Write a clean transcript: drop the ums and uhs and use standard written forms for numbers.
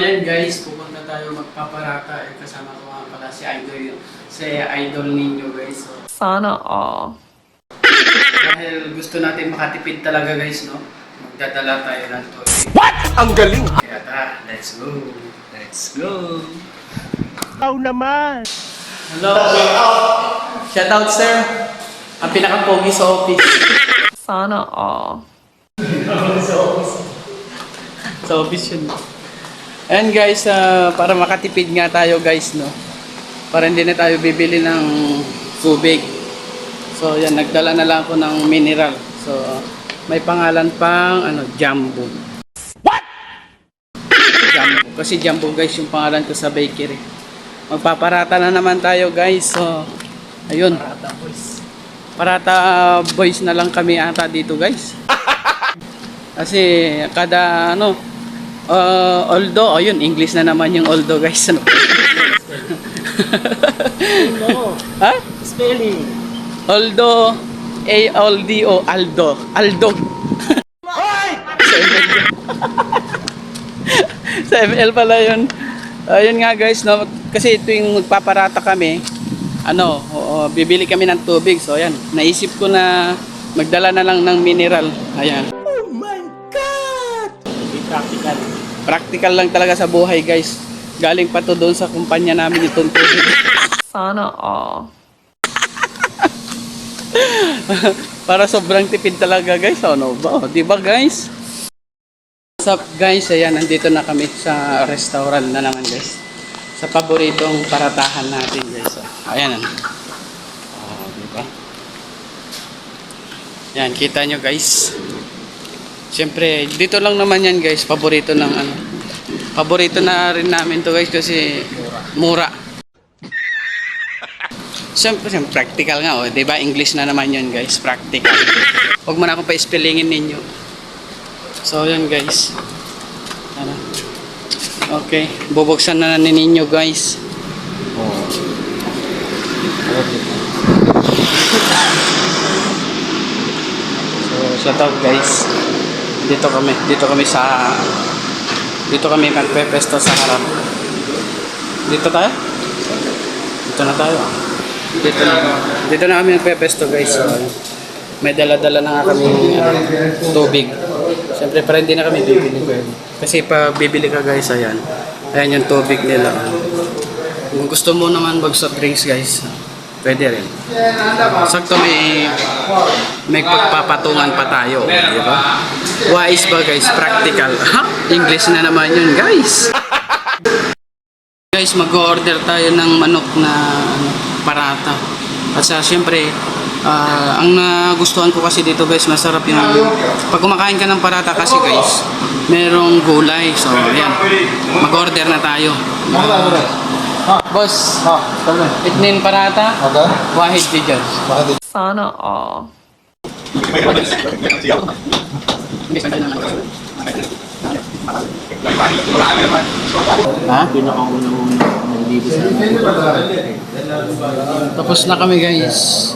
Ayan guys, pupunta tayo magpaparata kasama ko nga pala si idol ninyo guys. So, sana all. dahil gusto natin makatipid talaga guys, no? Magdadala tayo ng tubig. What? Ang galing! Kaya tara, let's go! Let's go! Ikaw naman! Hello! Shoutout sir! Ang pinaka-pogi sa office. Sana all. Sa office yun. Ayan guys, para makatipid nga tayo guys, no? Para hindi na tayo bibili ng tubig. So yan, nagdala na lang ako ng mineral. So may pangalan pang Jumbo. What? Jumbo. Kasi Jumbo guys yung pangalan ko sa bakery. Magpaparata na naman tayo guys. So ayun. Parata boys na lang kami ata dito guys. Kasi kada although, ayun, English na naman yung although guys. Ano? No. Ha? Spelling. Although, A-L-D-O, Aldo. Aldo. Hoy! Sa ML pala yun. Ayun nga guys, no? Kasi tuwing magpaparata kami, bibili kami ng tubig. So ayan, naisip ko na magdala na lang ng mineral. Ayan. Oh my God! Be practical. Practical lang talaga sa buhay guys. Galing pa to doon sa kumpanya namin itong tubig. Sana all. Para sobrang tipid talaga guys. Ano ba? Di ba guys? What's up guys? Ayan, nandito na kami sa restaurant na naman guys. Sa paboritong paratahan natin guys. Ayan. Di ba? Yan, kita nyo guys. Siyempre, dito lang naman yan guys. Paborito na rin namin to guys kasi mura. Siyempre, practical nga, di ba? English na naman yun guys, practical. Huwag mo na akong pa-spellingin ninyo. So, yun guys. Okay, bubuksan na ninyo guys. So, shout out guys. Dito kami magpepesto sa harap. Dito na tayo. Dito na kami magpepesto guys. So, may dala-dala na nga kami tubig. Siyempre para hindi na kami bibili. Kasi pag bibili ka guys, ayan yung tubig nila. Kung gusto mo naman mag-soft drinks guys, pwede rin. Sakto may pagpapatungan pa tayo, di ba? Wise ba guys? Practical. English na naman yun guys. Guys, mag-order tayo ng manok na parata. At siyempre, ang nagustuhan ko kasi dito guys, masarap yung pag kumakain ka ng parata kasi guys, merong gulay. So, ayan. Mag-order na tayo. Boss, itnin parata, wahid diyan. Sana all. Ha? Tapos na kami guys.